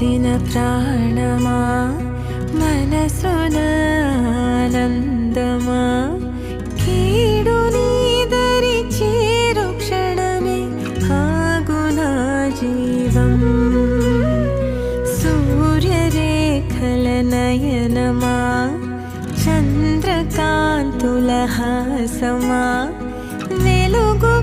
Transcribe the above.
కలిసిన ప్రాణమా మనసున ఆనందమా కీడు నీదరి చేరు క్షణమే ఆగునా జీవం సూర్యరేఖల నయనమా చంద్రకాంతుల హాసమా వెలుగు